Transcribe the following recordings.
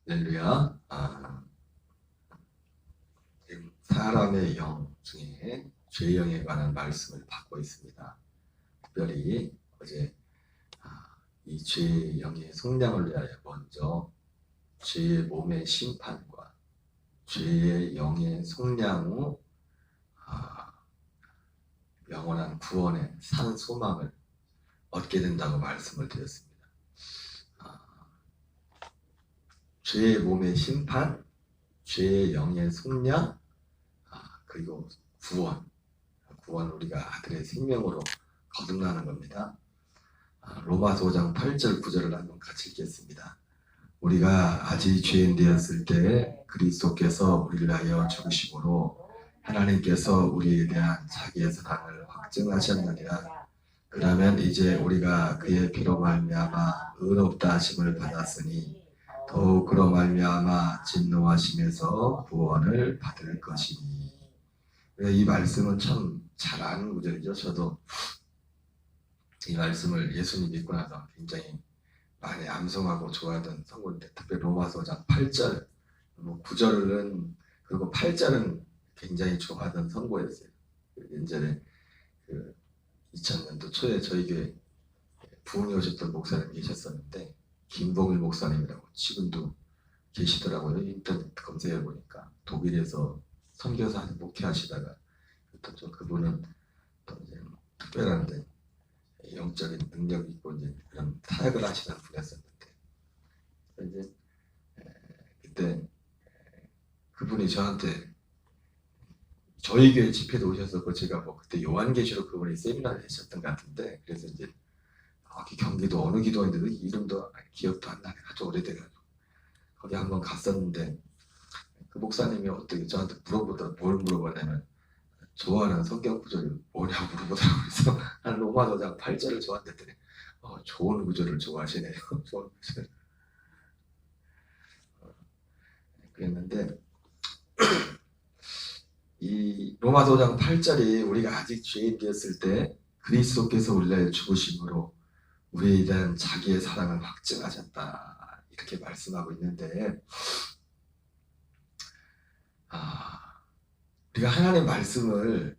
할렐루야. 지금 사람의 영 중에 죄의 영에 관한 말씀을 받고 있습니다. 특별히 어제 이 죄의 영의 속량을 위하여 먼저 죄의 몸의 심판과 죄의 영의 속량 후 영원한 구원의 산 소망을 얻게 된다고 말씀을 드렸습니다. 죄의 몸의 심판, 죄의 영의 속량, 그리고 구원 우리가 아들의 생명으로 거듭나는 겁니다. 로마서 5장 8절 9절을 한번 같이 읽겠습니다. 우리가 아직 죄인 되었을 때 그리스도께서 우리를 위하여 죽으심으로 하나님께서 우리에 대한 자기의 사랑을 확증하셨느니라. 그러면 이제 우리가 그의 피로 말미암아 의롭다 하심을 받았으니 더욱 그로 말미암아 진노하심에서 구원을 받을 것이니. 이 말씀은 참 잘 아는 구절이죠. 저도 이 말씀을 예수님 믿고 나서 굉장히 많이 암송하고 좋아하던 성구인데, 특별히 로마서 5장 8절, 9절은 그리고 8절은 굉장히 좋아하던 성구였어요. 예전에 2000년도 초에 저희 교회 부흥에 오셨던 목사님 계셨었는데, 김봉일 목사님이라고 지금도 계시더라고요. 인터넷 검색해 보니까 독일에서 선교사 목회하시다가 또 그분은 또 이제 특별한데 영적인 능력이 있고 이제 그런 사역을 하시는 분이었었는데, 이제 그때 그분이 저한테 저희 교회 집회도 오셨었고, 제가 그때 요한계시록 그분이 세미나를 하셨던 것 같은데, 그래서 이제 경기도 어느 기도인데도 이름도 기억도 안 나네. 아주 오래돼가지고 거기 한번 갔었는데, 그 목사님이 어떻게 저한테 뭘 물어보냐면 좋아하는 성경 구절이 뭐냐고 물어보더라고요. 그래서 한 로마서 5장 8절을 좋아한댔더니 좋은 구절을 좋아하시네요. 좋은 구절. 그랬는데 이 로마서 5장 8절이 우리가 아직 죄인 되었을 때 그리스도께서 우리를 죽으심으로 우리에 대한 자기의 사랑을 확증하셨다, 이렇게 말씀하고 있는데, 우리가 하나님의 말씀을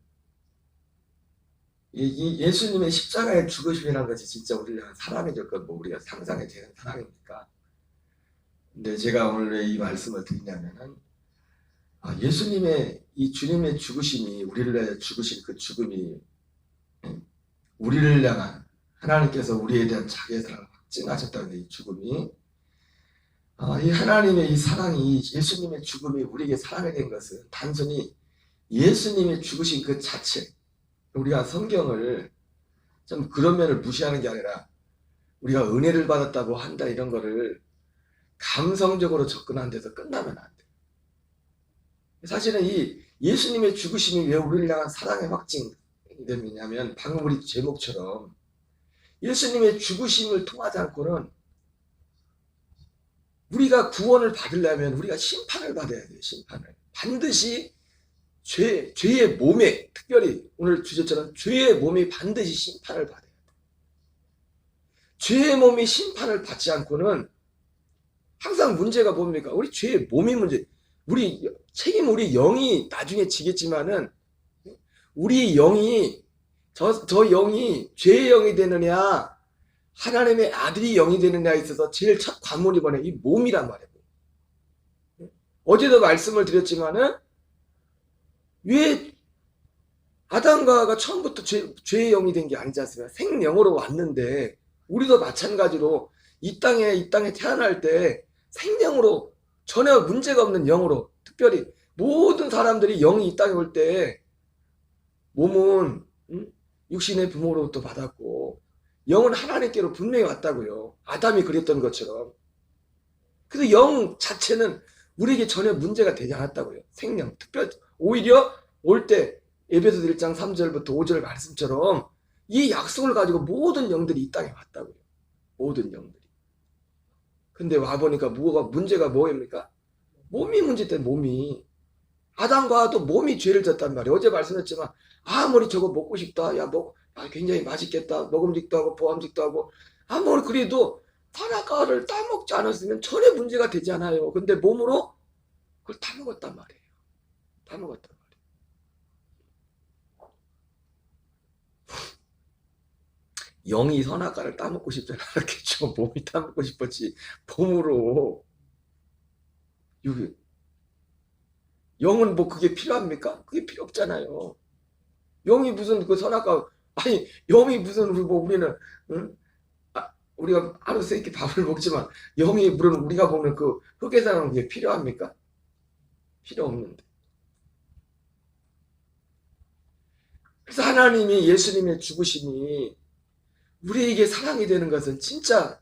이 예수님의 십자가의 죽으심이라는 것이 진짜 우리를 사랑해줄 것, 우리가 상상이 되는 사랑입니까? 근데 제가 오늘 왜 이 말씀을 드리냐면은 예수님의 이 주님의 죽으심이, 우리를 위해 죽으신 그 죽음이 우리를 향한 하나님께서 우리에 대한 자기의 사랑을 확증하셨다는 이 죽음이, 이 하나님의 이 사랑이, 예수님의 죽음이 우리에게 사랑이 된 것은 단순히 예수님의 죽으신 그 자체, 우리가 성경을 좀 그런 면을 무시하는 게 아니라 우리가 은혜를 받았다고 한다 이런 거를 감성적으로 접근하는 데서 끝나면 안 돼요. 사실은 이 예수님의 죽으심이 왜 우리를 향한 사랑의 확증이 되느냐면, 방금 우리 제목처럼 예수님의 죽으심을 통하지 않고는 우리가 구원을 받으려면 우리가 심판을 받아야 돼요. 심판을 반드시 죄의 몸에, 특별히 오늘 주제처럼 죄의 몸이 반드시 심판을 받아야 돼요. 죄의 몸이 심판을 받지 않고는 항상 문제가 뭡니까? 우리 죄의 몸이 문제. 우리 영이 나중에 지겠지만은, 우리 영이 저 영이 죄의 영이 되느냐 하나님의 아들이 영이 되느냐에 있어서 제일 첫 관문이 뭐냐, 이 몸이란 말이에요. 어제도 말씀을 드렸지만은, 왜 아담과 하와가 처음부터 죄의 영이 된 게 아니지 않습니까? 생명으로 왔는데, 우리도 마찬가지로 이 땅에 태어날 때 생명으로 전혀 문제가 없는 영으로, 특별히 모든 사람들이 영이 이 땅에 올 때 몸은 육신의 부모로부터 받았고 영은 하나님께로 분명히 왔다고요. 아담이 그랬던 것처럼. 그래서 영 자체는 우리에게 전혀 문제가 되지 않았다고요. 생명, 특별히 오히려 올 때 에베소서 1장 3절부터 5절 말씀처럼 이 약속을 가지고 모든 영들이 이 땅에 왔다고요. 모든 영들이. 근데 와보니까 문제가 뭐입니까? 몸이 문제 때문에. 몸이, 아담과 하와도 몸이 죄를 졌단 말이에요. 어제 말씀했지만 아무리 저거 먹고 싶다, 굉장히 맛있겠다, 먹음직도 하고 보암직도 하고, 아무리 그래도 선악과를 따먹지 않았으면 전혀 문제가 되지 않아요. 근데 몸으로 그걸 따먹었단 말이에요. 따먹었단 말이에요. 영이 선악과를 따먹고 싶지 않았겠죠. 몸이 따먹고 싶었지. 몸으로. 영은 뭐 그게 필요합니까? 그게 필요 없잖아요. 영이 무슨 그 선악과, 아니, 영이 무슨, 우리는, 응? 우리가 하루 세 끼 밥을 먹지만, 영이 물론 우리가 먹는 그 흑해산은 그게 필요합니까? 필요 없는데. 그래서 하나님이 예수님의 죽으심이 우리에게 사랑이 되는 것은 진짜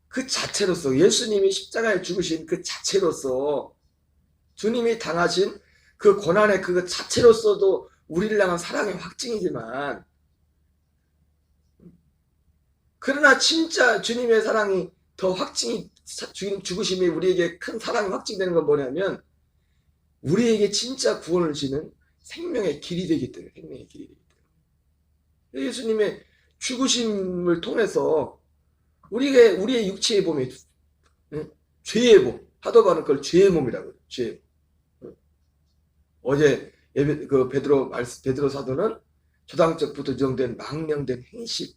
그 자체로서, 예수님이 십자가에 죽으신 그 자체로서, 주님이 당하신 그 고난의 그 자체로서도 우리를 향한 사랑의 확증이지만, 그러나 진짜 주님의 사랑이 더 확증이, 주님 죽으심이 우리에게 큰 사랑이 확증되는 건 뭐냐면, 우리에게 진짜 구원을 주는 생명의 길이 되기 때문에, 생명의 길이 되기 때문에. 예수님의 죽으심을 통해서 우리의 육체의 몸이, 죄의 몸, 하도 바는 그걸 죄의 몸이라고 해요. 죄의 몸. 어제 그 베드로 사도는 초당적부터 정된 망령된 행실,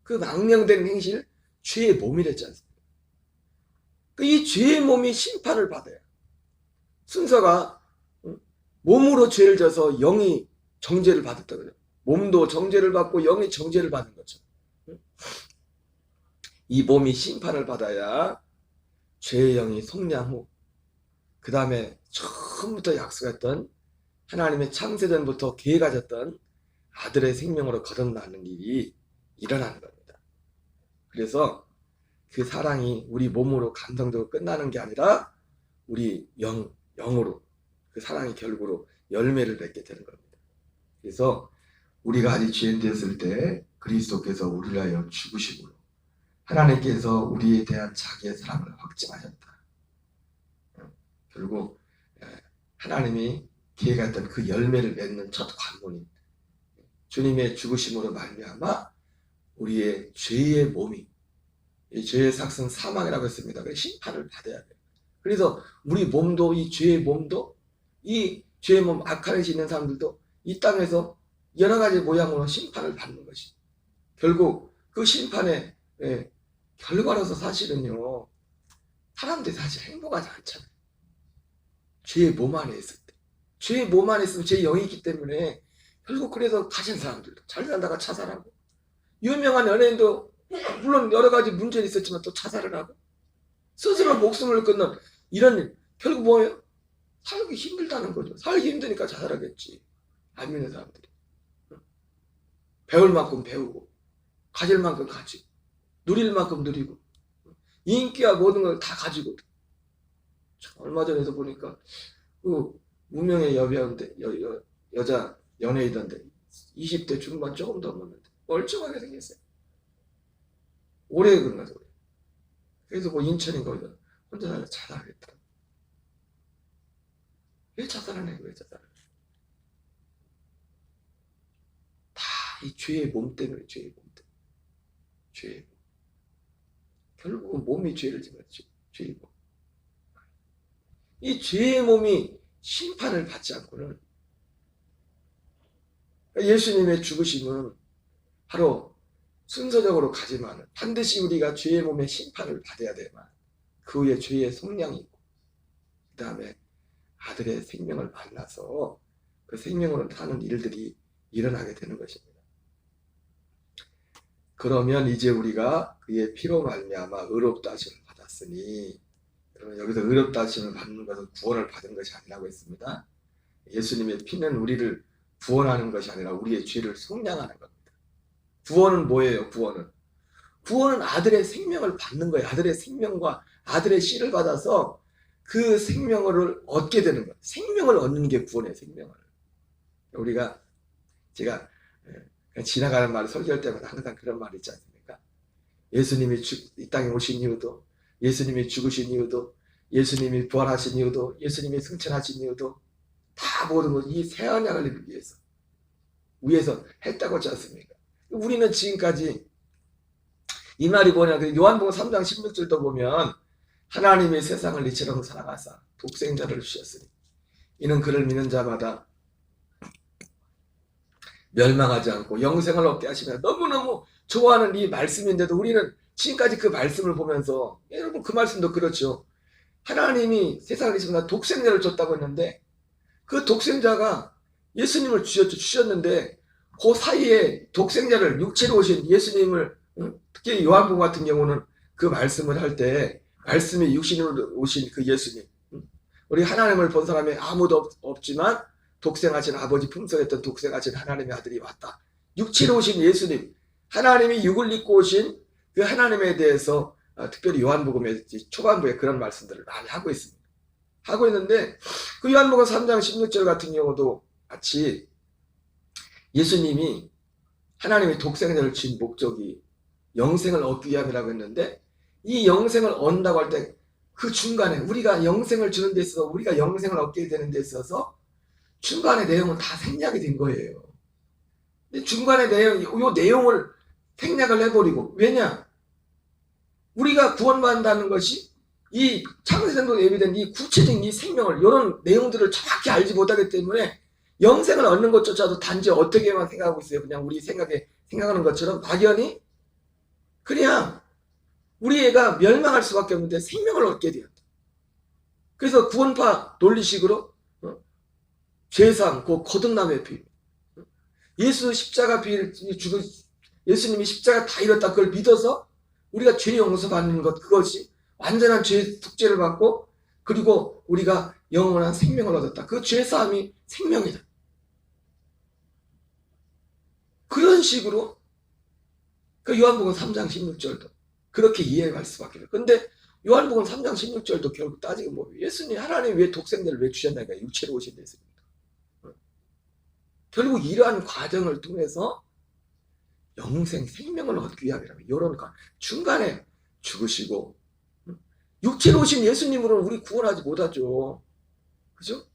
그 망령된 행실, 죄의 몸이랬지 않습니까? 이 죄의 몸이 심판을 받아요. 순서가 몸으로 죄를 져서 영이 정죄를 받았다 그래요. 몸도 정죄를 받고 영이 정죄를 받은 거죠. 이 몸이 심판을 받아야 죄의 영이 속량 후, 그 다음에 처음부터 약속했던 하나님의 창세전부터 계획하셨던 아들의 생명으로 거듭나는 일이 일어나는 겁니다. 그래서 그 사랑이 우리 몸으로 감성적으로 끝나는 게 아니라 우리 영으로 그 사랑이 결국으로 열매를 맺게 되는 겁니다. 그래서 우리가 아직 죄인 되었을 때 그리스도께서 우리를 하여 죽으심으로 하나님께서 우리에 대한 자기의 사랑을 확증하셨다. 결국 하나님이 계획했던 그 열매를 맺는 첫 관문인 주님의 죽으심으로 말미암아 우리의 죄의 몸이, 이 죄의 삭은 사망이라고 했습니다. 그래서 심판을 받아야 돼요. 그래서 우리 몸도, 이 죄의 몸도, 이 죄의 몸, 악한 것이 있는 사람들도 이 땅에서 여러 가지 모양으로 심판을 받는 것이, 결국 그 심판의 결과로서 사실은요, 사람들이 사실 행복하지 않잖아요. 죄의 몸 안에 있을 때, 죄의 몸 안에 있으면 죄의 영이 있기 때문에 결국 그래서 가진 사람들도 잘 살다가 자살하고, 유명한 연예인도 물론 여러 가지 문제는 있었지만 또 자살을 하고 스스로 목숨을 끊는 이런 일, 결국 뭐예요? 살기 힘들다는 거죠. 살기 힘드니까 자살하겠지. 안 믿는 사람들이. 배울 만큼 배우고 가질 만큼 가지고 누릴 만큼 누리고 인기와 모든 걸 다 가지고. 얼마 전에도 보니까 그 무명의 여자 연예인인데 20대 중반 조금 넘었는데 멀쩡하게 생겼어요. 오래 끝나서 그래. 그래서 뭐 인천인가 어디서 혼자 살다 자살하겠다. 왜 자살하네? 왜 자살하네? 다 이 죄의 몸 때문에, 죄의 몸 때문에. 죄의 몸. 결국은 몸이 죄를 지면 죄의 몸. 이 죄의 몸이 심판을 받지 않고는, 예수님의 죽으심은 바로 순서적으로 가지만 반드시 우리가 죄의 몸의 심판을 받아야 되만 그 후에 죄의 속량이 있고 그 다음에 아들의 생명을 만나서 그 생명으로 사는 일들이 일어나게 되는 것입니다. 그러면 이제 우리가 그의 피로 말미암아 의롭다 하심을 받았으니, 여러분 여기서 의롭다 하심을 받는 것은 구원을 받은 것이 아니라고 했습니다. 예수님의 피는 우리를 구원하는 것이 아니라 우리의 죄를 속량하는 겁니다. 구원은 뭐예요? 구원은 아들의 생명을 받는 거예요. 아들의 생명과 아들의 씨를 받아서 그 생명을 얻게 되는 거예요. 생명을 얻는 게 구원이에요. 생명을. 제가 지나가는 말을 설교할 때마다 항상 그런 말이 있지 않습니까? 예수님이 이 땅에 오신 이유도, 예수님이 죽으신 이유도, 예수님이 부활하신 이유도, 예수님이 승천하신 이유도 다 모든 것, 이 새 언약을 이루기 위해서 했다고 하지 않습니까? 우리는 지금까지 이 말이 뭐냐? 요한복음 3장 16절도 보면 하나님이 세상을 이처럼 사랑하사 독생자를 주셨으니 이는 그를 믿는 자마다 멸망하지 않고 영생을 얻게 하시며, 너무너무 좋아하는 이 말씀인데도 우리는 지금까지 그 말씀을 보면서, 여러분 그 말씀도 그렇죠. 하나님이 세상을 이처럼 독생자를 줬다고 했는데 그 독생자가 예수님을 주셨는데 그 사이에 독생자를 육체로 오신 예수님을, 특히 요한복음 같은 경우는 그 말씀을 할 때 말씀이 육신으로 오신 그 예수님, 우리 하나님을 본 사람이 아무도 없지만 독생하신 아버지 품성했던 독생하신 하나님의 아들이 왔다. 육체로 오신 예수님, 하나님이 육을 입고 오신 그 하나님에 대해서 특별히 요한복음의 초반부에 그런 말씀들을 많이 하고 있습니다. 하고 있는데 그 요한복음 3장 16절 같은 경우도 같이 예수님이 하나님의 독생자를 준 목적이 영생을 얻기 위함이라고 했는데, 이 영생을 얻는다고 할 때 그 중간에 우리가 영생을 주는 데 있어서, 우리가 영생을 얻게 되는 데 있어서 중간의 내용은 다 생략이 된 거예요. 근데 중간의 내용, 이 내용을 생략을 해버리고, 왜냐? 우리가 구원받는다는 것이 이 창세전부터 예비된 이 구체적인 이 생명을, 이런 내용들을 정확히 알지 못하기 때문에 영생을 얻는 것조차도 단지 어떻게만 생각하고 있어요. 그냥 우리 생각하는 것처럼 막연히 그냥 우리 애가 멸망할 수밖에 없는데 생명을 얻게 되었다. 그래서 구원파 논리식으로 죄상, 그 거듭남의 비, 예수 십자가 비를 죽은 예수님이 십자가 다 이뤘다, 그걸 믿어서 우리가 죄 용서받는 것, 그것이 완전한 죄 속죄를 받고 그리고 우리가 영원한 생명을 얻었다. 그 죄사함이 생명이다. 그런 식으로 그 요한복음 3장 16절도 그렇게 이해할 수밖에 없어요. 근데 요한복음 3장 16절도 결국 따지고 뭐 예수님, 하나님 왜 독생자를 왜 주셨나니까 육체로 오신 예수님. 결국 이러한 과정을 통해서 영생, 생명을 얻기 위함이라면, 이런 중간에 죽으시고, 육체로 오신 예수님으로는 우리 구원하지 못하죠. 그죠?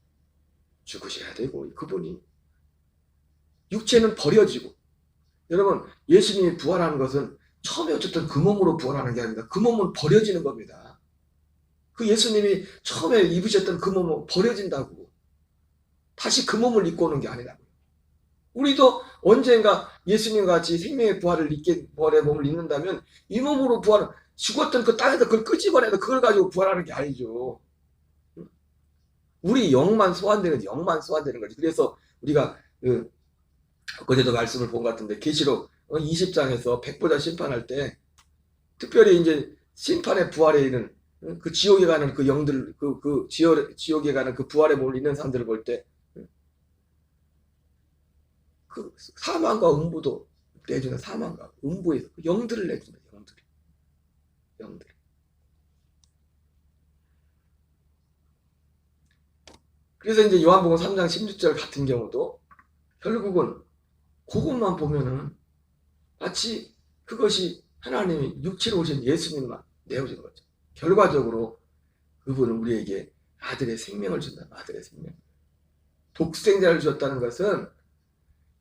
죽으셔야 되고, 그분이. 육체는 버려지고. 여러분, 예수님이 부활하는 것은 처음에 어쨌든 그 몸으로 부활하는 게 아닙니다. 그 몸은 버려지는 겁니다. 그 예수님이 처음에 입으셨던 그 몸은 버려진다고. 다시 그 몸을 입고 오는 게 아니라고요. 우리도 언젠가 예수님과 같이 생명의 부활의 몸을 입는다면 이 몸으로 죽었던 그 땅에서 그걸 끄집어내서 그걸 가지고 부활하는 게 아니죠. 우리 영만 소환되는 거지. 그래서 우리가 어제도 말씀을 본 것 같은데 계시록 20장에서 백보자 심판할 때 특별히 이제 심판의 부활에 있는 그 지옥에 가는 그 영들, 지옥에 가는 그 부활의 몸을 입는 사람들을 볼 때 그 사망과 음부도 내주는, 사망과 음부에서 그 영들을 내주는, 영들. 그래서 이제 요한복음 3장 16절 같은 경우도 결국은 그것만 보면은 마치 그것이 하나님이 육체로 오신 예수님만 내어준 거죠. 결과적으로 그분은 우리에게 아들의 생명을 준다. 아들의 생명. 독생자를 주었다는 것은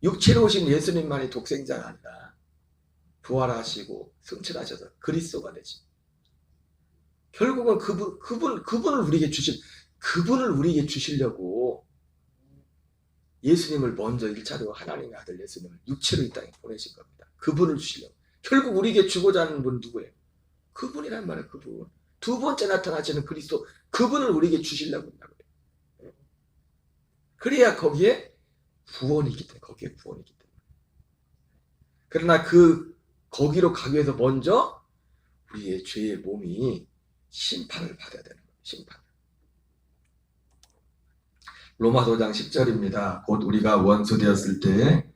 육체로 오신 예수님만이 독생자가 아니라 부활하시고 승천하셔서 그리스도가 되지. 결국은 그분을 우리에게 주시려고 예수님을 먼저 1차로 하나님의 아들 예수님을 육체로 이 땅에 보내신 겁니다. 그분을 주시려고. 결국 우리에게 주고자 하는 분은 누구예요? 그분이란 말이에요. 그분. 두 번째 나타나시는 그리스도, 그분을 우리에게 주시려고 한다고 해요. 그래야 거기에 구원이 있기 때문에. 그러나 거기로 가기 위해서 먼저 우리의 죄의 몸이 심판을 받아야 되는 거예요. 심판. 로마서 5장 10절입니다. 곧 우리가 원수 되었을 때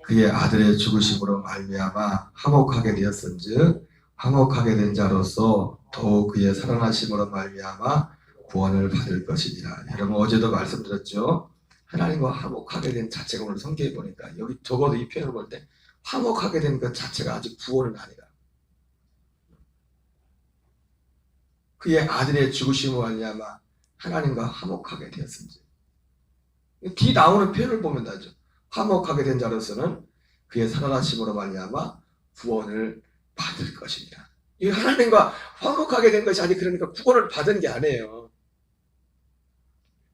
그의 아들의 죽으심으로 말미암아 화목하게 되었은즉 화목하게 된 자로서 더욱 그의 살아나심으로 말미암아 구원을 받을 것이니라. 여러분 어제도 말씀드렸죠. 하나님과 화목하게 된 자체가, 오늘 성경에 보니까 여기 적어도 이 표현을 볼 때 화목하게 된 것 자체가 아직 구원은 아니라 그의 아들의 죽으심으로 말미암아 하나님과 화목하게 되었은즉. 뒤 나오는 표현을 보면 나죠. 화목하게 된 자로서는 그의 살아나심으로 말미암아 구원을 받을 것입니다. 이 하나님과 화목하게 된 것이 아직 그러니까 구원을 받은 게 아니에요.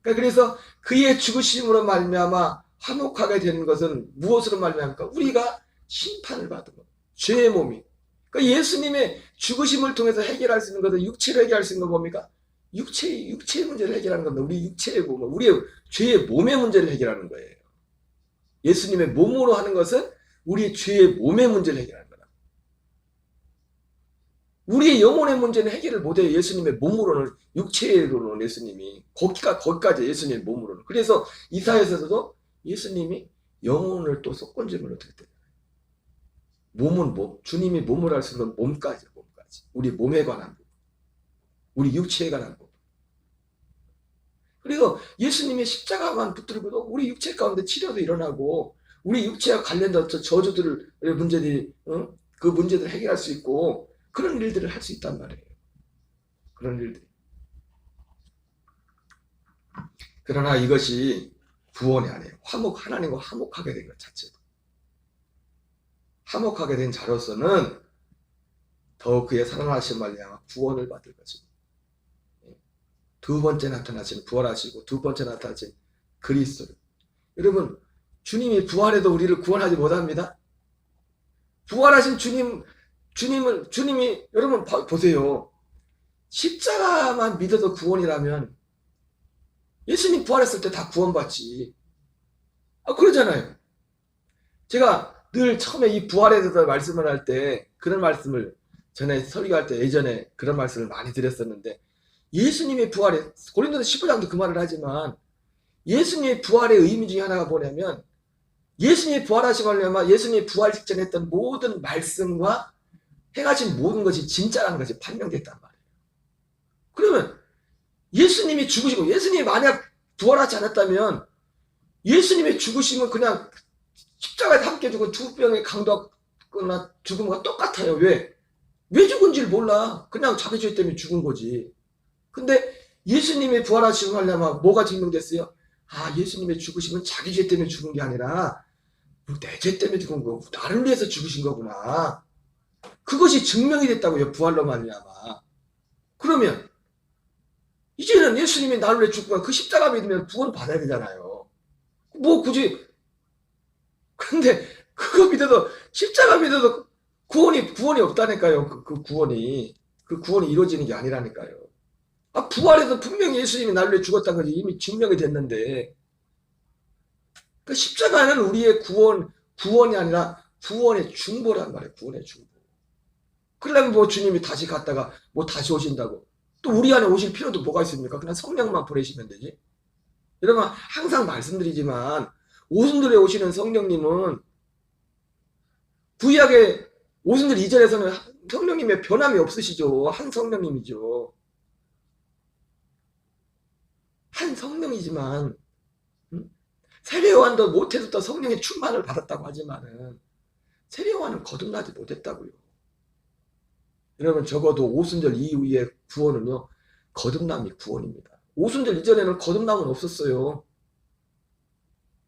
그래서 그의 죽으심으로 말미암아 화목하게 되는 것은 무엇으로 말미암습니까? 우리가 심판을 받은 것, 죄의 몸이. 그러니까 예수님의 죽으심을 통해서 해결할 수 있는 것은 육체로 해결할 수 있는 건 뭡니까? 육체의 문제를 해결하는 겁니다. 우리 육체의 몸, 우리의 죄의 몸의 문제를 해결하는 거예요. 예수님의 몸으로 하는 것은 우리의 죄의 몸의 문제를 해결하는 거다. 우리의 영혼의 문제는 해결을 못해요. 예수님의 몸으로는, 육체로는 예수님이. 거기까지 예수님의 몸으로는. 그래서 이사야서도 예수님이 영혼을 또 속건짐을 어떻게 돼요? 몸은 몸. 주님이 몸을 할 수 있는 몸까지. 우리 몸에 관한 부분. 우리 육체에 관한 부분. 그리고 예수님의 십자가만 붙들고도 우리 육체 가운데 치료도 일어나고 우리 육체와 관련된 저주들의 문제들이 그 문제들을 해결할 수 있고 그런 일들을 할 수 있단 말이에요. 그런 일들. 그러나 이것이 구원이 아니에요. 하나님과 화목하게 된 것 자체도. 화목하게 된 자로서는 더욱 그의 사랑하신 말미암아 구원을 받을 것입니다. 두 번째 나타나신 부활하시고 두 번째 나타나신 그리스도. 여러분, 주님이 부활해도 우리를 구원하지 못합니다. 부활하신 주님이 여러분 보세요. 십자가만 믿어도 구원이라면 예수님 부활했을 때 다 구원받지. 그러잖아요. 제가 늘 처음에 이 부활에 대해서 말씀을 할 때 그런 말씀을 전에 설교할 때 예전에 그런 말씀을 많이 드렸었는데 예수님의 부활에 고린도서 15장도 그 말을 하지만 예수님의 부활의 의미 중에 하나가 뭐냐면 예수님이 부활하시고 하려면 예수님이 부활 직전에 했던 모든 말씀과 행하신 모든 것이 진짜라는 것이 판명됐단 말이에요. 그러면 예수님이 죽으시고 예수님이 만약 부활하지 않았다면 예수님의 죽으심은 그냥 십자가에 함께 죽은 두 병의 강도나 죽음과 똑같아요. 왜 죽은지를 몰라. 그냥 자기 죄 때문에 죽은 거지. 근데 예수님이 부활하시고 하려면 뭐가 증명됐어요? 예수님의 죽으심은 자기 죄 때문에 죽은 게 아니라 내 죄 때문에 죽은 거고 나를 위해서 죽으신 거구나. 그것이 증명이 됐다고요. 부활로 말미암아. 그러면 이제는 예수님이 나를 위해 죽고 그 십자가 믿으면 구원 받아야 되잖아요. 뭐 굳이. 근데 그거 믿어도 십자가 믿어도 구원이 없다니까요. 그 구원이 이루어지는 게 아니라니까요. 부활에서 분명히 예수님이 나를 위해 죽었다는 것이 이미 증명이 됐는데 그 십자가는 우리의 구원이 아니라 구원의 중보란 말이에요. 구원의 중보. 그러려면 뭐 주님이 다시 갔다가 뭐 다시 오신다고 또 우리 안에 오실 필요도 뭐가 있습니까? 그냥 성령만 보내시면 되지. 여러분 항상 말씀드리지만 오순절에 오시는 성령님은 구약의 오순절 이전에서는 성령님의 변함이 없으시죠. 한 성령님이죠. 한 성령이지만 세례요한도 못해서 또 성령의 충만을 받았다고 하지만은 세례요한은 거듭나지 못했다고요. 여러분 적어도 오순절 이후의 구원은요 거듭남이 구원입니다. 오순절 이전에는 거듭남은 없었어요.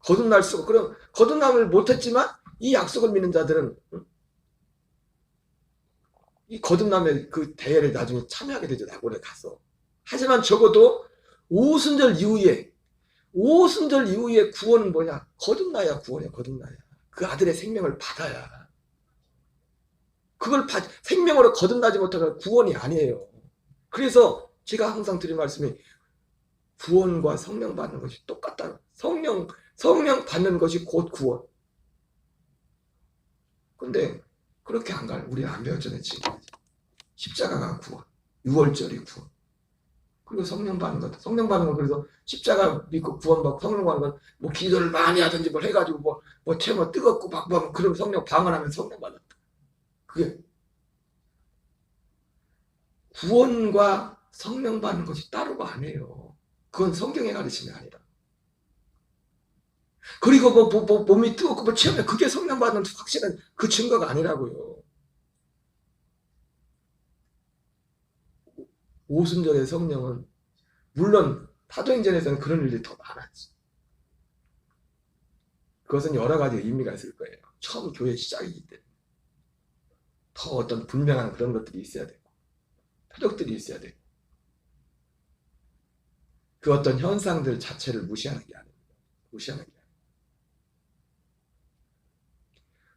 거듭날 수가 그럼 거듭남을 못했지만 이 약속을 믿는 자들은 이 거듭남의 그 대회를 나중에 참여하게 되죠. 낙원에 가서. 하지만 적어도 오순절 이후에 구원은 뭐냐? 거듭나야 구원이야. 거듭나야. 그 아들의 생명을 받아야. 그걸 생명으로 거듭나지 못하면 구원이 아니에요. 그래서 제가 항상 드린 말씀이 구원과 성령 받는 것이 똑같다. 성령 받는 것이 곧 구원. 근데 그렇게 안 가요. 우리 안 배웠잖아요. 지금. 십자가가 구원. 6월절이 구원. 그리고 성령 받는 것. 성령 받는 건 그래서 십자가 믿고 구원받고 성령 받는 건 뭐 기도를 많이 하든지 뭘 해가지고 뭐 채워 뜨겁고 막 하면 그럼 성령 방언하면 성령 받았다. 그게 구원과 성령 받는 것이 따로가 아니에요. 그건 성경의 가르침이 아니라. 그리고 몸이 뜨겁고 뭐 체험해 그게 성령 받는 확실한 그 증거가 아니라고요. 오순절의 성령은 물론 사도행전에서는 그런 일들이 더 많았지. 그것은 여러 가지 의미가 있을 거예요. 처음 교회 시작이기 때문에 더 어떤 분명한 그런 것들이 있어야 되고, 표적들이 있어야 되고, 그 어떤 현상들 자체를 무시하는 게 아닙니다. 무시하는 게 아닙니다.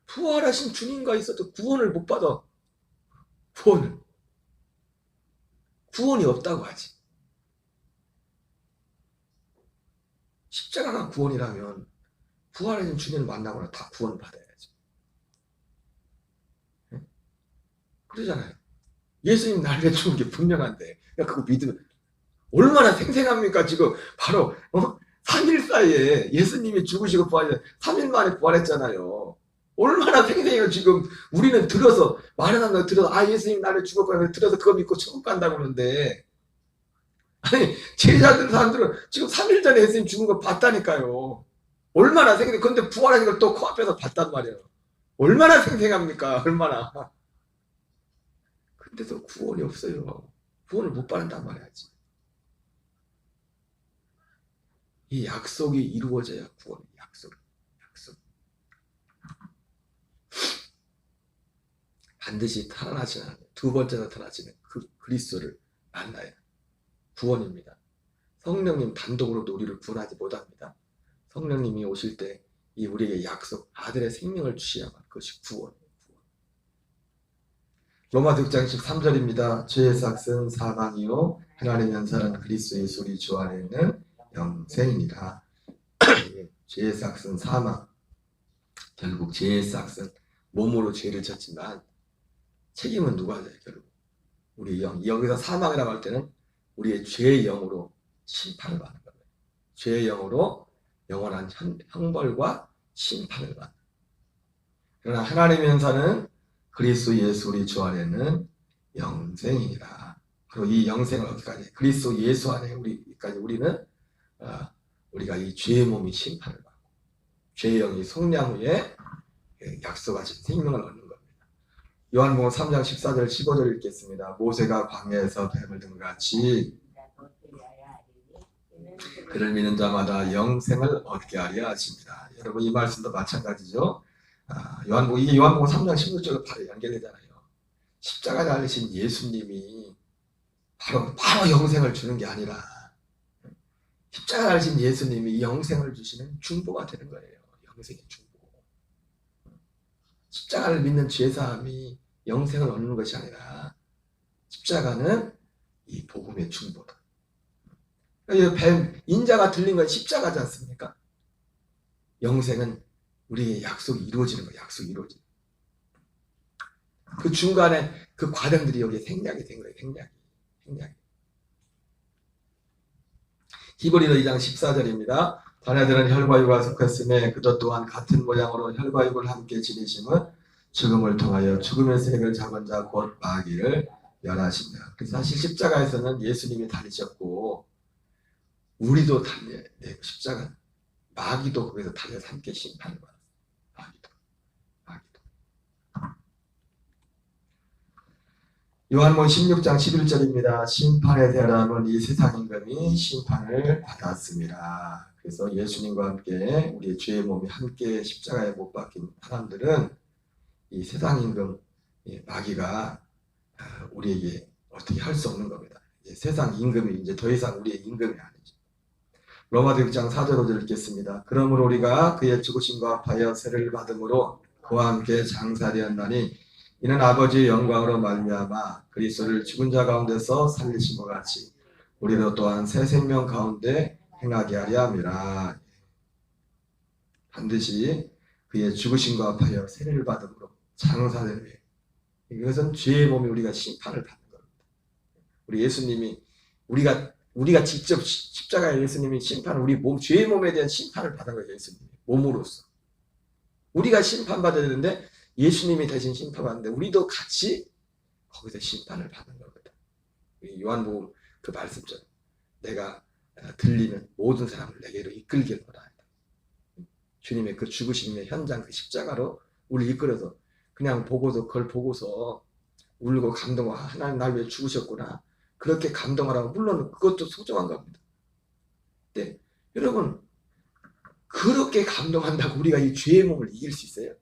부활하신 주님과 있어도 구원을 못 받아. 구원이 없다고 하지. 십자가가 구원이라면 부활하신 주님을 만나거나 다 구원 받아야지. 그러잖아요. 예수님 날개 죽은 게 분명한데, 그거 믿으면 얼마나 생생합니까? 지금 바로 3일 사이에 예수님이 죽으시고 3일 만에 부활했잖아요. 얼마나 생생해요. 지금 우리는 들어서 말은 안 하고 들어서 예수님 날개 죽었구나 들어서 그거 믿고 천국 간다고 그러는데, 아니 제자들 사람들은 지금 3일 전에 예수님 죽은 거 봤다니까요. 얼마나 생생해. 근데 부활하신 걸 또 코앞에서 봤단 말이에요. 얼마나 생생합니까? 얼마나. 근데도 구원이 없어요. 구원을 못 받는단 말이야지. 이 약속이 이루어져야 구원이 약속. 반드시 살아나시는 두 번째 나타나시는 그 그리스도를 만나야 구원입니다. 성령님 단독으로도 우리를 구원하지 못합니다. 성령님이 오실 때 이 우리에게 약속 아들의 생명을 주셔야만 그것이 구원이에요. 로마서 6장 13절입니다. 죄의 삭은 사망이요 하나님의 연사는 그리스도 예수 우리 주 안에 있는 영생이니라. 죄의 삭은 사망. 결국 죄의 삭은 몸으로 죄를 졌지만 책임은 누가 져요? 결국 우리 영. 여기서 사망이라고 할 때는 우리의 죄의 영으로 심판을 받는 겁니다. 죄의 영으로 영원한 형벌과 심판을 받는. 그러나 하나님의 연사는 그리스도 예수 우리 주 안에는 영생이라. 바로 이 영생을 어디까지? 그리스도 예수 안에 우리까지 우리는 우리가 이 죄의 몸이 심판을 받고 죄의 영이 속량 후에 약속하신 생명을 얻는 겁니다. 요한복음 3장 14절 15절 읽겠습니다. 모세가 광야에서 뱀을 든 같이 그를 믿는 자마다 영생을 얻게 하려 하십니다. 여러분 이 말씀도 마찬가지죠. 요한복음 3장 16절과 바로 연결되잖아요. 십자가 달리신 예수님이 바로 영생을 주는 게 아니라 십자가 달리신 예수님이 영생을 주시는 중보가 되는 거예요. 영생의 중보. 십자가를 믿는 죄사함이 영생을 얻는 것이 아니라 십자가는 이 복음의 중보다. 뱀 인자가 들린 건 십자가지 않습니까? 영생은 우리의 약속이 이루어지는 거예요. 약속이 이루어지는 거예요. 그 중간에 그 과정들이 여기에 생략이 된 거예요. 생략이. 히브리서 2장 14절입니다. 자네들은 혈과 육과 속했음에 그것 또한 같은 모양으로 혈과 육을 함께 지니심은 죽음을 통하여 죽음의 세력을 잡은 자 곧 마귀를 멸하신다. 그래서 사실 십자가에서는 예수님이 달리셨고 우리도 달려야 돼요. 십자가 마귀도 거기서 달려서 함께 심판을 받았어요. 마귀도. 요한복음 16장 11절입니다. 심판에 대하여는 이 세상 임금이 심판을 받았습니다. 그래서 예수님과 함께 우리의 죄의 몸이 함께 십자가에 못 박힌 사람들은 이 세상 임금 마귀가 우리에게 어떻게 할 수 없는 겁니다. 이제 세상 임금이 이제 더 이상 우리의 임금이 아니죠. 로마서 6장 4절 5절 읽겠습니다. 그러므로 우리가 그의 죽으심과 합하여 세례를 받음으로 그와 함께 장사되었나니 이는 아버지의 영광으로 말미암아 그리스도를 죽은 자 가운데서 살리신 것 같이 우리도 또한 새 생명 가운데 행하게 하려 함이라. 반드시 그의 죽으심과 합하여 세례를 받음으로 장사되는 거예요. 이것은 죄의 몸이 우리가 심판을 받는 겁니다. 우리 예수님이 우리가 직접 십자가에 예수님이 심판을 우리 몸 죄의 몸에 대한 심판을 받은 거예요. 예수님이 몸으로서 우리가 심판받아야 되는데 예수님이 대신 심판받는데 우리도 같이 거기서 심판을 받는 겁니다. 요한복음 그 말씀처럼 내가 들리는 모든 사람을 내게로 이끌기로다. 주님의 그 죽으심의 현장 그 십자가로 우리 이끌어서 그냥 그걸 보고서 울고 감동하고 하나님 날 위해 죽으셨구나 그렇게 감동하라고 물론 그것도 소중한 겁니다. 네, 여러분 그렇게 감동한다고 우리가 이 죄의 몸을 이길 수 있어요?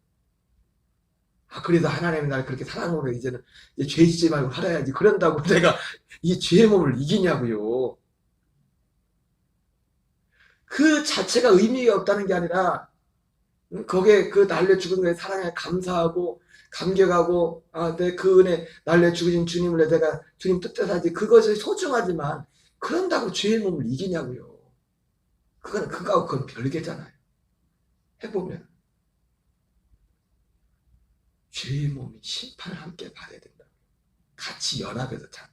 아, 그래도 하나님이 나를 그렇게 사랑으로 이제는 이제 죄 짓지 말고 살아야지. 그런다고 내가 이 죄의 몸을 이기냐고요. 그 자체가 의미가 없다는 게 아니라 거기에 그 날려 죽은 거에 사랑에 감사하고 감격하고 내 그 은혜 날려 죽으신 주님을 내가 주님 뜻대로 살지 그것이 소중하지만 그런다고 죄의 몸을 이기냐고요. 그건 별개잖아요. 해보면 죄의 몸이 심판을 함께 받아야 된다. 같이 연합해서 참.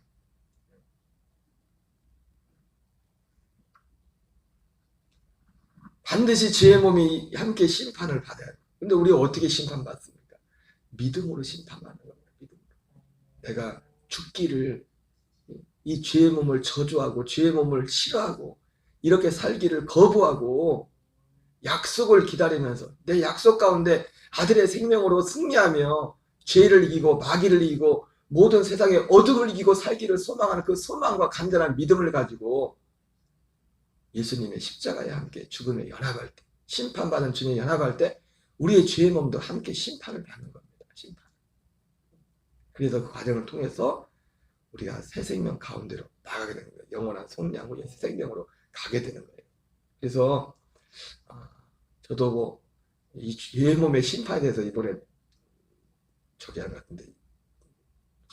반드시 죄의 몸이 함께 심판을 받아야 돼. 근데 우리가 어떻게 심판받습니까? 믿음으로 심판받는 겁니다. 믿음으로. 내가 죽기를 이 죄의 몸을 저주하고 죄의 몸을 싫어하고 이렇게 살기를 거부하고 약속을 기다리면서 내 약속 가운데 아들의 생명으로 승리하며 죄를 이기고 마귀를 이기고 모든 세상의 어둠을 이기고 살기를 소망하는 그 소망과 간절한 믿음을 가지고 예수님의 십자가에 함께 죽음에 연합할 때 심판받은 주님에 연합할 때 우리의 죄의 몸도 함께 심판을 받는 겁니다. 심판. 그래서 그 과정을 통해서 우리가 새 생명 가운데로 나가게 되는 거예요. 영원한 속량 후에 새 생명으로 가게 되는 거예요. 그래서 저도 뭐 이 죄의 몸의 심판에 대해서 이번에 저기 한 것 같은데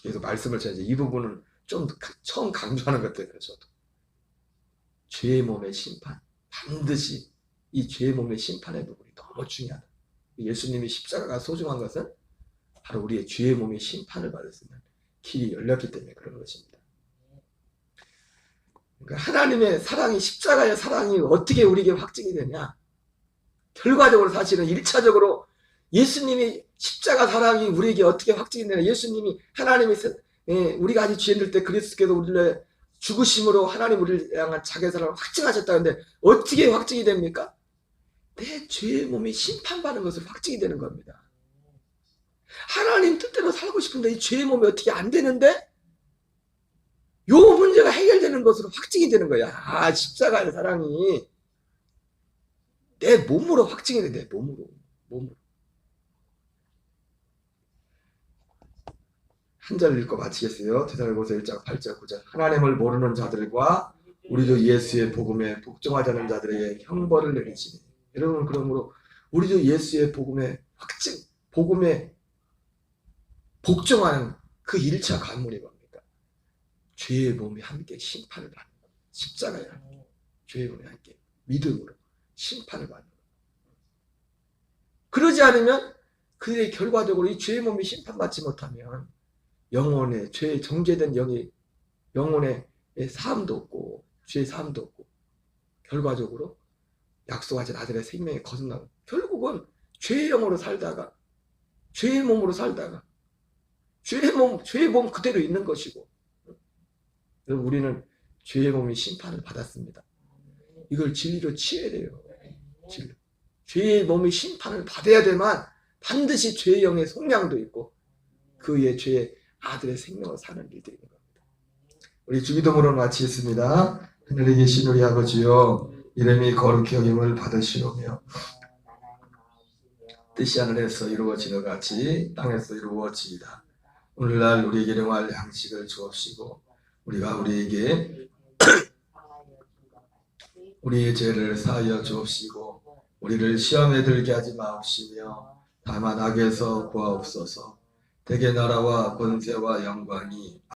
계속 말씀을 드려야지 이 부분은 좀 처음 강조하는 것 같아요. 저도 죄의 몸의 심판 반드시 이 죄의 몸의 심판의 부분이 너무 중요하다. 예수님이 십자가가 소중한 것은 바로 우리의 죄의 몸의 심판을 받을 수 있는 길이 열렸기 때문에 그런 것입니다. 그러니까 하나님의 사랑이 십자가의 사랑이 어떻게 우리에게 확증이 되냐? 결과적으로 사실은 1차적으로 예수님이 십자가 사랑이 우리에게 어떻게 확증이 되냐? 예수님이 하나님이 우리가 아직 죄인들 때 그리스도께서 우리를 죽으심으로 하나님 우리를 향한 자기의 사랑을 확증하셨다는데 어떻게 확증이 됩니까? 내 죄의 몸이 심판받는 것으로 확증이 되는 겁니다. 하나님 뜻대로 살고 싶은데 이 죄의 몸이 어떻게 안 되는데 요 문제가 해결되는 것으로 확증이 되는 거야. 십자가의 사랑이 내 몸으로 확증이 돼. 내 몸으로. 한 절 읽고 마치겠어요. 데살로니가서 1장 8절 9절 하나님을 모르는 자들과 우리 주 예수의 복음에 복종하지 않는 자들에게 형벌을 내리시니 여러분 그러므로 우리 주 예수의 복음의 확증 복음에 복종하는 그 1차 관문이 뭡니까? 죄의 몸이 함께 심판을 받는 겁니다. 십자가에 함께 죄의 몸이 함께 믿음으로 심판을 받는 겁니다. 그러지 않으면 그의 결과적으로 이 죄의 몸이 심판받지 못하면 영혼의 죄에 정죄된 영이 영혼의 사함도 없고 죄의 사함도 없고 결과적으로 약속하신 아들의 생명에 거듭나고 결국은 죄의 영으로 살다가 죄의 몸으로 살다가 죄의 몸 그대로 있는 것이고 우리는 죄의 몸이 심판을 받았습니다. 이걸 진리로 치어야 돼요. 진리. 죄의 몸이 심판을 받아야 되만 반드시 죄의 영의 속량도 있고 그의 죄의 아들의 생명을 사는 일들이 있는 겁니다. 우리 주기도문을 마치겠습니다. 하늘에 계신 우리 아버지여 이름이 거룩히 여김을 받으시오며 뜻이 하늘에서 이루어지는 같이 땅에서 이루어지이다. 오늘날 우리에게 일용할 양식을 주옵시고 우리가 우리에게 우리의 죄를 사하여 주옵시고 우리를 시험에 들게 하지 마옵시며 다만 악에서 구하옵소서. 대개 나라와 권세와 영광이